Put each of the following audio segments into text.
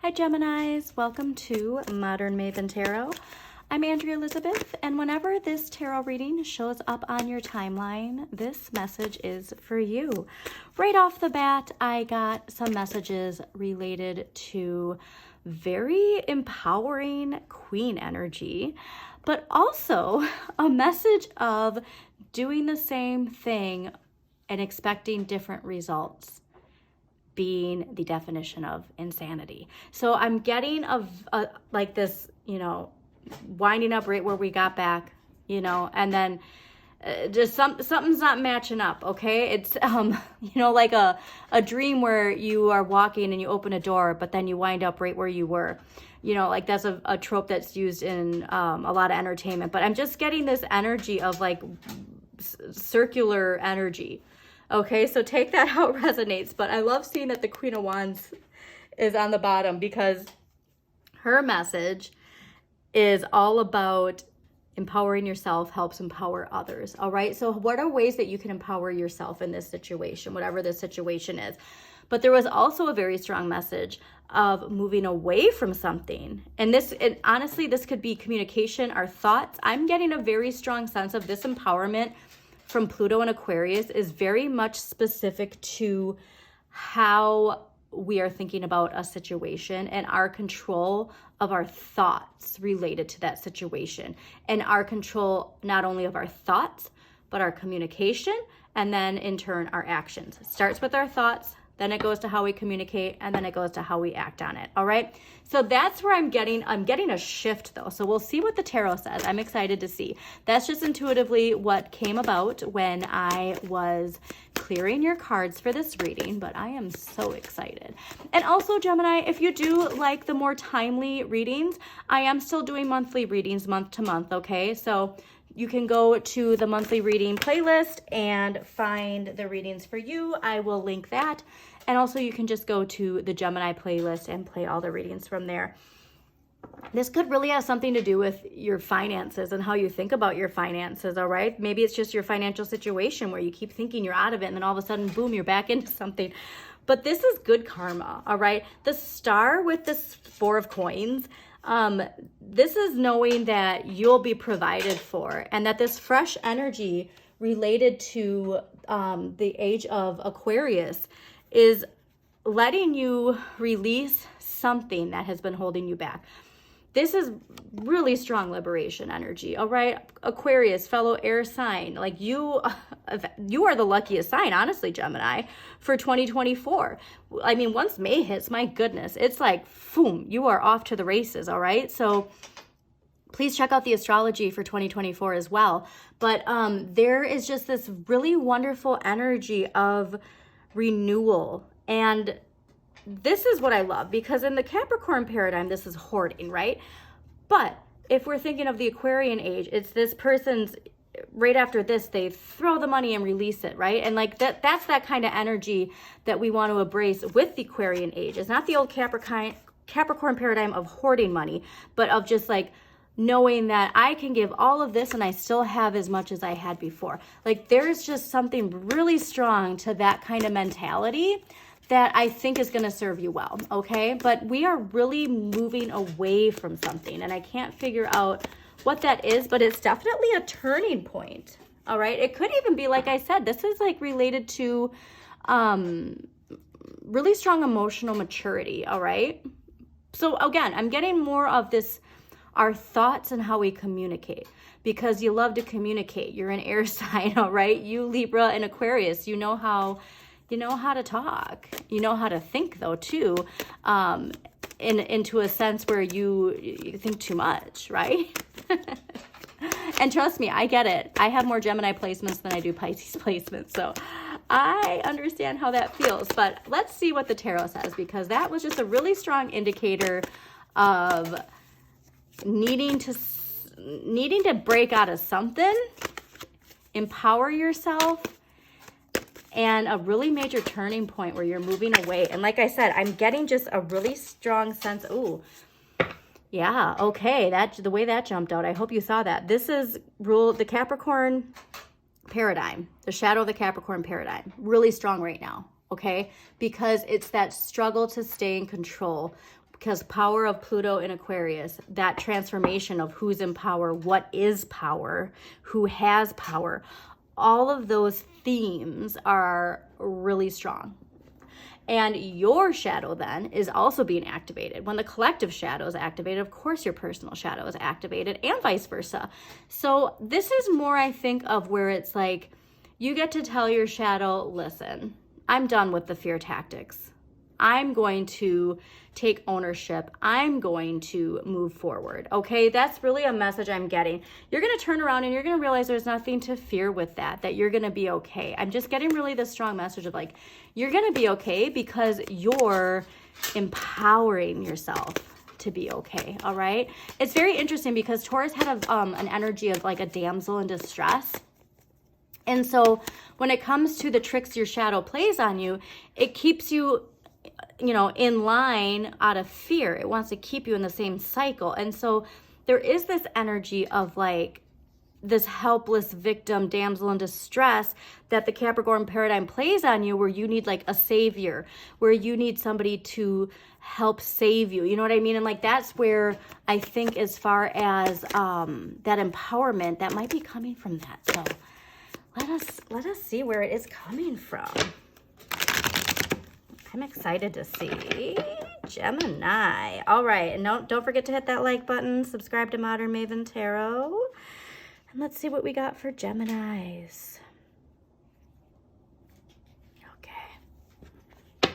Hi Geminis, welcome to Modern Maven Tarot. I'm Andrea Elizabeth, and whenever this tarot reading shows up on your timeline, this message is for you. Right off the bat, I got some messages related to very empowering queen energy, but also a message of doing the same thing and expecting different results being the definition of insanity. So I'm getting like this, winding up right where we got back, and then just something's not matching up. Okay. It's, like a dream where you are walking and you open a door, but then you wind up right where you were, like that's a trope that's used in a lot of entertainment, but I'm just getting this energy of like circular energy. Okay, so take that how it resonates. But I love seeing that the Queen of Wands is on the bottom because her message is all about empowering yourself helps empower others. All right, so what are ways that you can empower yourself in this situation, whatever this situation is? But there was also a very strong message of moving away from something. And honestly, this could be communication, our thoughts. I'm getting a very strong sense of this empowerment from Pluto and Aquarius is very much specific to how we are thinking about a situation and our control of our thoughts related to that situation, and our control not only of our thoughts, but our communication, and then in turn our actions. It starts with our thoughts, then it goes to how we communicate, and then it goes to how we act on it. All right. So that's where I'm getting a shift though. So we'll see what the tarot says. I'm excited to see. That's just intuitively what came about when I was clearing your cards for this reading, but I am so excited. And also Gemini, if you do like the more timely readings, I am still doing monthly readings month to month. Okay. So you can go to the monthly reading playlist and find the readings for you. I will link that. And also you can just go to the Gemini playlist and play all the readings from there. This could really have something to do with your finances and how you think about your finances, all right? Maybe it's just your financial situation where you keep thinking you're out of it and then all of a sudden, boom, you're back into something. But this is good karma, all right? The star with this 4 of coins, this is knowing that you'll be provided for and that this fresh energy related to the age of Aquarius is letting you release something that has been holding you back. This is really strong liberation energy, all right? Aquarius, fellow air sign, like you are the luckiest sign, honestly, Gemini, for 2024. I mean, once May hits, my goodness, it's like, boom, you are off to the races, all right? So please check out the astrology for 2024 as well. But there is just this really wonderful energy of renewal. And this is what I love, because in the Capricorn paradigm, this is hoarding, right? But if we're thinking of the Aquarian age, it's this person's, right after this, they throw the money and release it, right? And like that's that kind of energy that we want to embrace with the Aquarian age. It's not the old Capricorn paradigm of hoarding money, but of just like knowing that I can give all of this and I still have as much as I had before. Like there's just something really strong to that kind of mentality that I think is going to serve you well, okay? But we are really moving away from something, and I can't figure out what that is, but it's definitely a turning point, all right? It could even be, like I said, this is like related to really strong emotional maturity, all right? So again, I'm getting more of this, our thoughts and how we communicate, because you love to communicate. You're an air sign, all right? You Libra and Aquarius, you know how to talk. You know how to think though too, into a sense where you think too much, right? And trust me, I get it. I have more Gemini placements than I do Pisces placements, so I understand how that feels. But let's see what the tarot says, because that was just a really strong indicator of needing to break out of something, empower yourself, and a really major turning point where you're moving away. And like I said, I'm getting just a really strong sense. Ooh, yeah, okay. The way that jumped out, I hope you saw that. This is the Capricorn paradigm, the shadow of the Capricorn paradigm. Really strong right now, okay? Because it's that struggle to stay in control. because power of Pluto in Aquarius, that transformation of who's in power, what is power, who has power, all of those themes are really strong. And your shadow then is also being activated. When the collective shadow is activated, of course your personal shadow is activated, and vice versa. So this is more, I think, of where it's like you get to tell your shadow, listen, I'm done with the fear tactics. I'm going to take ownership. I'm going to move forward. Okay, that's really a message I'm getting. You're going to turn around and you're going to realize there's nothing to fear with that you're going to be okay. I'm just getting really this strong message of like, you're going to be okay because you're empowering yourself to be okay. All right. It's very interesting because Taurus had an energy of like a damsel in distress. And so when it comes to the tricks your shadow plays on you, it keeps you, you know, in line out of fear. It wants to keep you in the same cycle. And so there is this energy of like this helpless victim, damsel in distress that the Capricorn paradigm plays on you, where you need like a savior, where you need somebody to help save you. You know what I mean? And like, that's where I think as far as that empowerment, that might be coming from that. So let us see where it is coming from. I'm excited to see. Gemini. All right. And don't forget to hit that like button. Subscribe to Modern Maven Tarot. And let's see what we got for Geminis. Okay.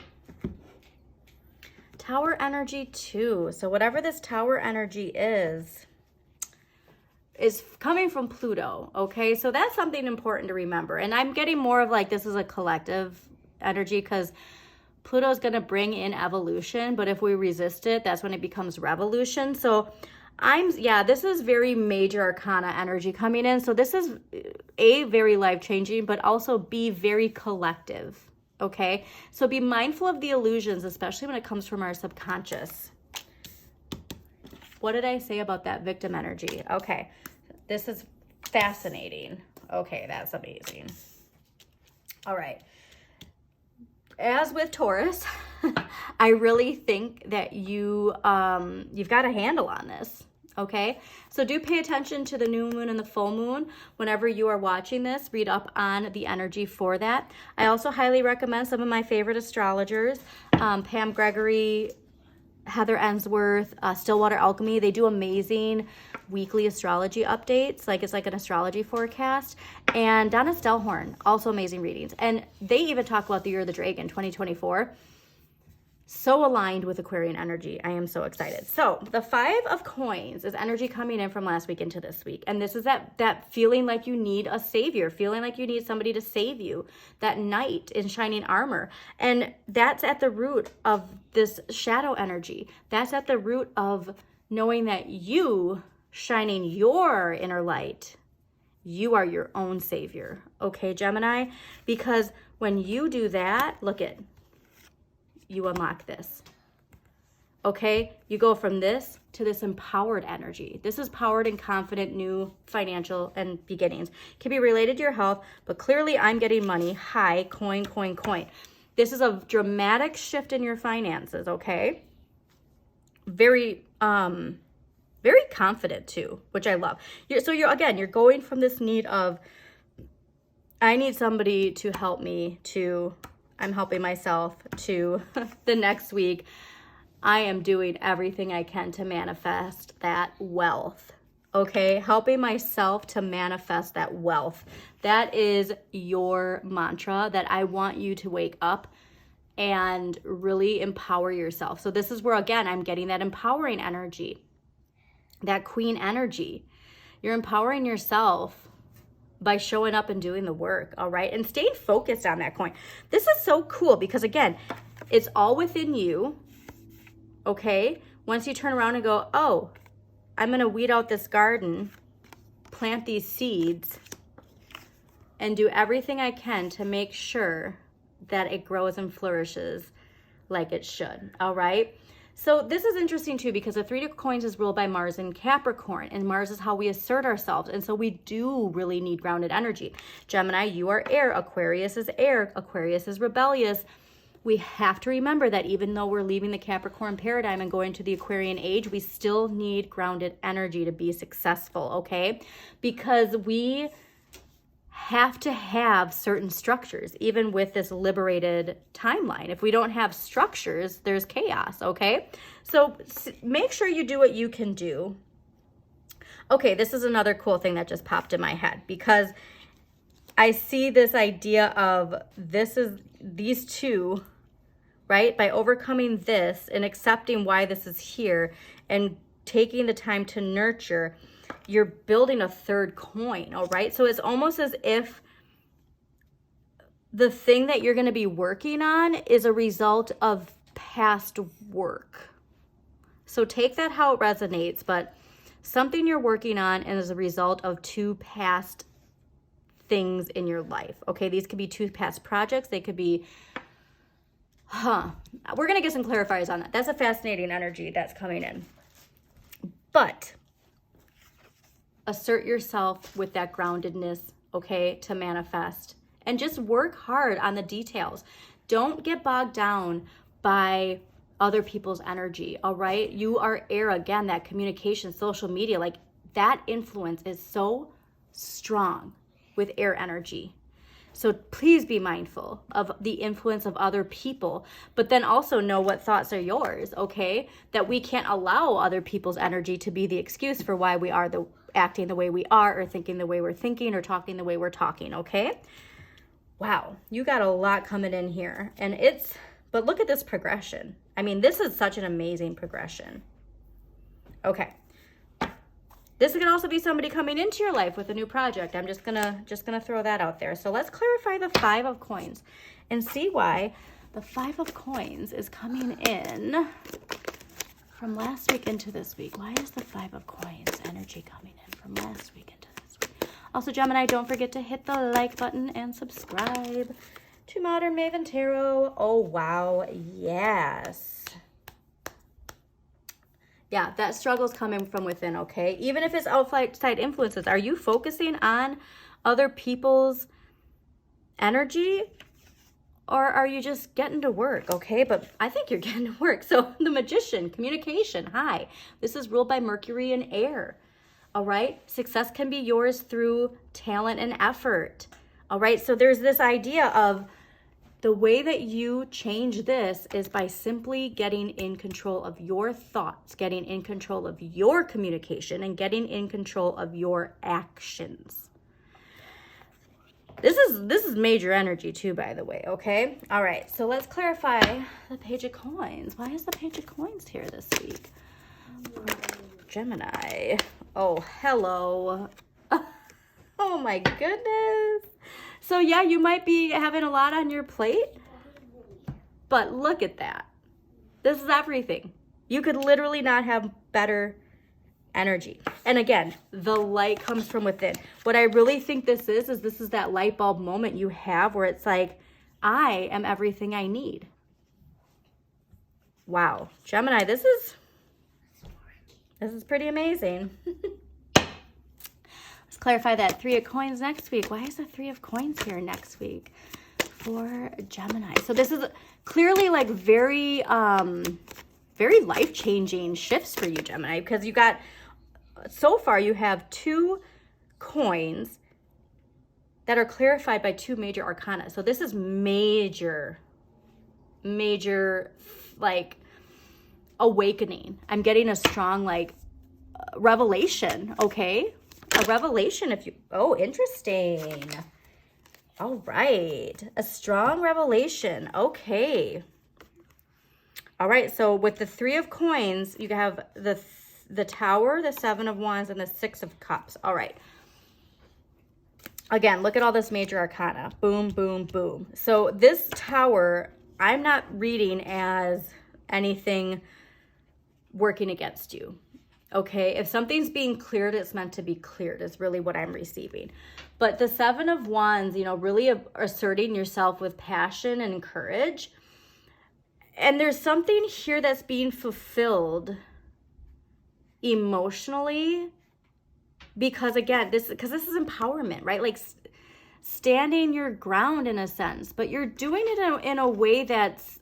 Tower energy 2. So whatever this tower energy is coming from Pluto. Okay. So that's something important to remember. And I'm getting more of like, this is a collective energy because Pluto is going to bring in evolution, but if we resist it, that's when it becomes revolution. So this is very major arcana energy coming in. So this is A, very life-changing, but also B, very collective. Okay. So be mindful of the illusions, especially when it comes from our subconscious. What did I say about that victim energy? Okay. This is fascinating. Okay. That's amazing. All right. As with Taurus, I really think that you've got a handle on this, okay? So do pay attention to the new moon and the full moon. Whenever you are watching this, read up on the energy for that. I also highly recommend some of my favorite astrologers, Pam Gregory, Heather Ensworth, Stillwater Alchemy. They do amazing weekly astrology updates. Like it's like an astrology forecast. And Donna Stellhorn, also amazing readings. And they even talk about the year of the dragon, 2024. So aligned with Aquarian energy. I am so excited. So the 5 of coins is energy coming in from last week into this week. And this is that feeling like you need a savior, feeling like you need somebody to save you, that knight in shining armor. And that's at the root of this shadow energy. That's at the root of knowing that you shining your inner light, you are your own savior. Okay, Gemini? Because when you do that, look at, you unlock this. Okay, you go from this to this empowered energy. This is powered and confident, new financial and beginnings. It can be related to your health, but clearly I'm getting money. High, coin, coin, coin. This is a dramatic shift in your finances, okay? Very confident too, which I love. You're going from this need of, I need somebody to help me, to I'm helping myself, to the next week, I am doing everything I can to manifest that wealth. Okay, helping myself to manifest that wealth. That is your mantra that I want you to wake up and really empower yourself. So this is where, again, I'm getting that empowering energy, that queen energy. You're empowering yourself by showing up and doing the work, all right? And staying focused on that coin. This is so cool because, again, it's all within you, okay? Once you turn around and go, oh, I'm gonna weed out this garden, plant these seeds, and do everything I can to make sure that it grows and flourishes like it should, all right? So this is interesting too, because the 3 of coins is ruled by Mars in Capricorn, and Mars is how we assert ourselves. And so we do really need grounded energy. Gemini, you are air. Aquarius is air. Aquarius is rebellious. we have to remember that even though we're leaving the Capricorn paradigm and going to the Aquarian age, we still need grounded energy to be successful, okay? Because we have to have certain structures, even with this liberated timeline. If we don't have structures, there's chaos, okay? So make sure you do what you can do. Okay, this is another cool thing that just popped in my head, because I see this idea of these two, right? By overcoming this and accepting why this is here and taking the time to nurture, you're building a third coin, all right? So it's almost as if the thing that you're going to be working on is a result of past work. So take that how it resonates, but something you're working on and as a result of two past things in your life, okay? These could be two past projects. They could be, we're going to get some clarifiers on that. That's a fascinating energy that's coming in. But assert yourself with that groundedness, okay, to manifest. And just work hard on the details. Don't get bogged down by other people's energy, all right? You are air, again, that communication, social media, like that influence is so strong with air energy. So please be mindful of the influence of other people, but then also know what thoughts are yours, okay? That we can't allow other people's energy to be the excuse for why we are acting the way we are, or thinking the way we're thinking, or talking the way we're talking, okay? Wow, you got a lot coming in here. But look at this progression. I mean, this is such an amazing progression. Okay. This could also be somebody coming into your life with a new project. I'm just gonna throw that out there. So let's clarify the Five of Coins and see why the Five of Coins is coming in from last week into this week. Why is the Five of Coins energy coming in from last week into this week? Also, Gemini, don't forget to hit the like button and subscribe to Modern Maven Tarot. Oh, wow. Yes. Yeah, that struggle's coming from within, okay? Even if it's outside influences, are you focusing on other people's energy? Or are you just getting to work, okay? But I think you're getting to work. So the Magician, communication, hi. This is ruled by Mercury and air, all right? Success can be yours through talent and effort, all right? So there's this idea of the way that you change this is by simply getting in control of your thoughts, getting in control of your communication, and getting in control of your actions. This is major energy too, by the way, okay? All right, so let's clarify the Page of Coins. Why is the Page of Coins here this week? Gemini. Oh, hello. Oh my goodness. So yeah, you might be having a lot on your plate, but look at that. This is everything. You could literally not have better energy. And again, the light comes from within. What I really think this is that light bulb moment you have where it's like, I am everything I need. Wow. Gemini, this is pretty amazing. Clarify that Three of Coins next week. Why is the Three of Coins here next week for Gemini? So this is clearly like very life-changing shifts for you, Gemini, because you got, so far you have two coins that are clarified by two major arcana. So this is major, like awakening. I'm getting a strong like revelation, okay? A revelation interesting. All right. A strong revelation. Okay. All right. So with the Three of Coins, you have the Tower, the Seven of Wands, and the Six of Cups. All right. Again, look at all this major arcana. Boom, boom, boom. So this Tower, I'm not reading as anything working against you. Okay, if something's being cleared, it's meant to be cleared is really what I'm receiving. But the Seven of Wands, you know, really asserting yourself with passion and courage. And there's something here that's being fulfilled emotionally because, again, this is empowerment, right? Like standing your ground in a sense, but you're doing it in a way that's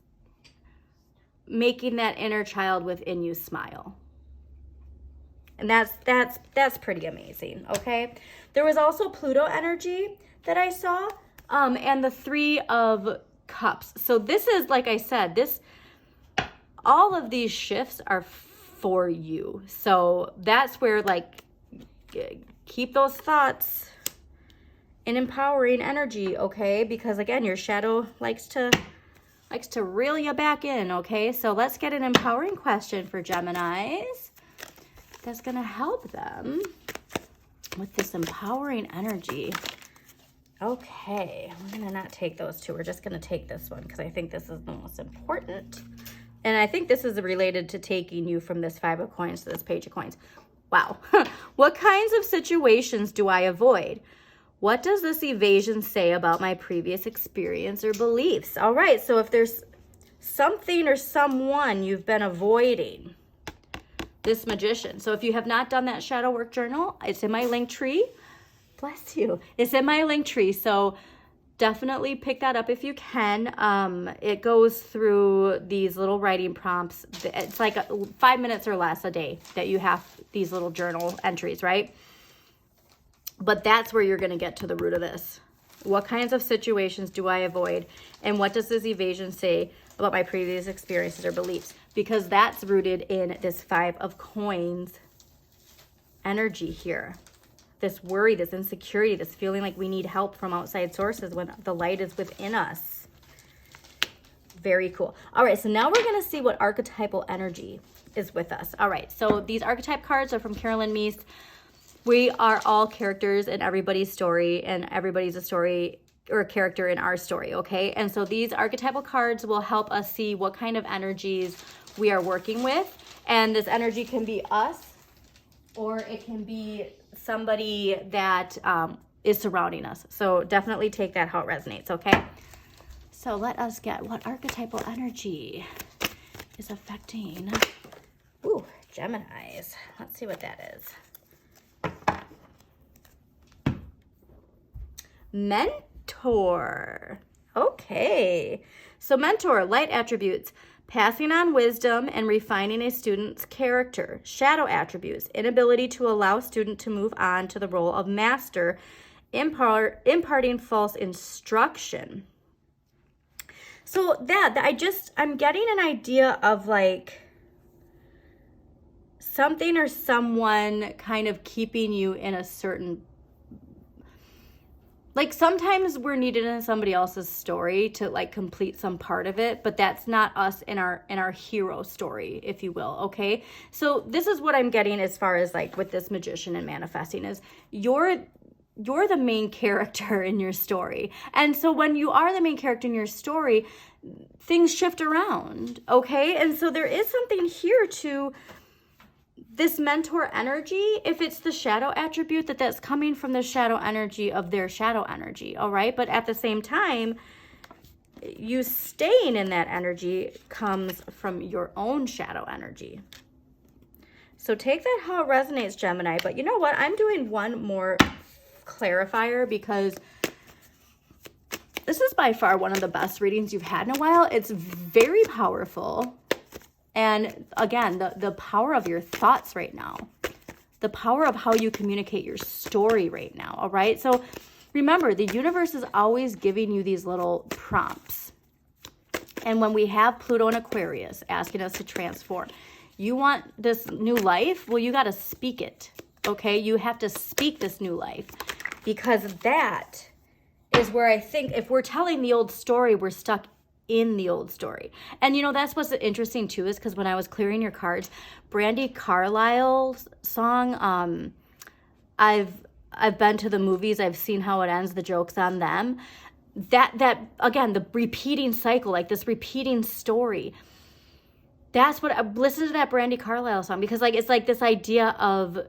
making that inner child within you smile. And that's pretty amazing, okay? There was also Pluto energy that I saw, and the 3 of Cups. So this is, like I said, all of these shifts are for you. So that's where, like, keep those thoughts in empowering energy, okay? Because again, your shadow likes to reel you back in, okay? So let's get an empowering question for Geminis that's gonna help them with this empowering energy. Okay, we're gonna not take those 2. We're just gonna take this one because I think this is the most important. And I think this is related to taking you from this 5 of coins to this Page of coins. Wow. What kinds of situations do I avoid? What does this evasion say about my previous experience or beliefs? All right, so if there's something or someone you've been avoiding, this Magician. So if you have not done that shadow work journal, it's in my link tree. Bless you. It's in my link tree. So definitely pick that up if you can. It goes through these little writing prompts. It's like 5 minutes or less a day that you have these little journal entries, right? But that's where you're going to get to the root of this. What kinds of situations do I avoid? And what does this evasion say about my previous experiences or beliefs? Because that's rooted in this 5 of coins energy here. This worry, this insecurity, this feeling like we need help from outside sources when the light is within us. Very cool. All right, so now we're going to see what archetypal energy is with us. All right, so these archetype cards are from Carolyn Meese. We are all characters in everybody's story, and everybody's a story or a character in our story, okay? And so these archetypal cards will help us see what kind of energies we are working with. And this energy can be us, or it can be somebody that is surrounding us. So definitely take that how it resonates, okay? So let us get what archetypal energy is affecting, Geminis. Let's see what that is. Mentor. Okay. So mentor, light attributes, passing on wisdom and refining a student's character. Shadow attributes, inability to allow student to move on to the role of master, imparting false instruction. So I'm getting an idea of like something or someone kind of keeping you in a certain, like sometimes we're needed in somebody else's story to like complete some part of it, but that's not us in our hero story, if you will, okay? So this is what I'm getting as far as like with this Magician and manifesting is you're the main character in your story. And so when you are the main character in your story, things shift around, okay? And so there is something here to this mentor energy, if it's the shadow attribute, that's coming from the shadow energy of their shadow energy, all right? But at the same time, you staying in that energy comes from your own shadow energy. So take that how it resonates, Gemini. But you know what? I'm doing one more clarifier because this is by far one of the best readings you've had in a while. It's very powerful. And again, the power of your thoughts right now, the power of how you communicate your story right now, all right? So remember, the universe is always giving you these little prompts. And when we have Pluto and Aquarius asking us to transform, you want this new life? Well, you got to speak it, okay? You have to speak this new life because that is where I think if we're telling the old story, we're stuck in the old story. And you know, that's what's interesting too, is because when I was clearing your cards, Brandi Carlile's song, I've been to the movies, I've seen how it ends, the joke's on them. That again, the repeating cycle, like this repeating story. That's what I listen to that Brandi Carlile song because like it's like this idea of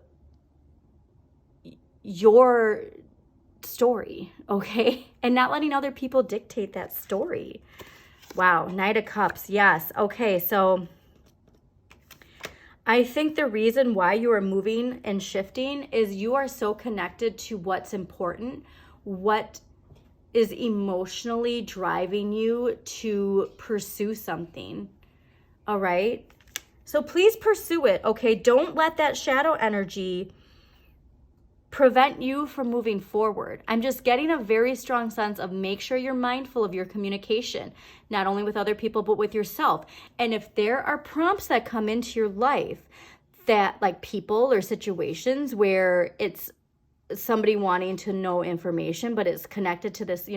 your story, okay? And not letting other people dictate that story. Wow, Knight of Cups, yes. Okay, so I think the reason why you are moving and shifting is you are so connected to what's important, what is emotionally driving you to pursue something. All right? So please pursue it, okay? Don't let that shadow energy prevent you from moving forward. I'm just getting a very strong sense of make sure you're mindful of your communication, not only with other people, but with yourself. And if there are prompts that come into your life that, like, people or situations where it's somebody wanting to know information, but it's connected to this,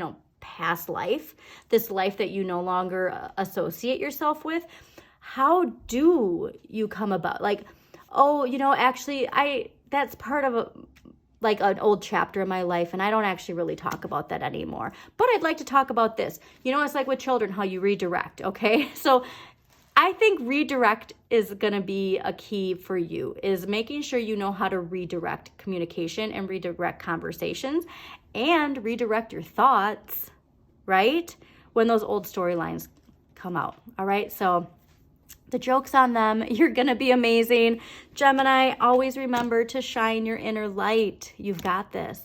past life, this life that you no longer associate yourself with, how do you come about? Like, oh, actually, that's part of an old chapter in my life, and I don't actually really talk about that anymore. But I'd like to talk about this. It's like with children, how you redirect, okay? So I think redirect is going to be a key for you, is making sure you know how to redirect communication and redirect conversations and redirect your thoughts, right? When those old storylines come out, all right? So the joke's on them. You're going to be amazing. Gemini, always remember to shine your inner light. You've got this.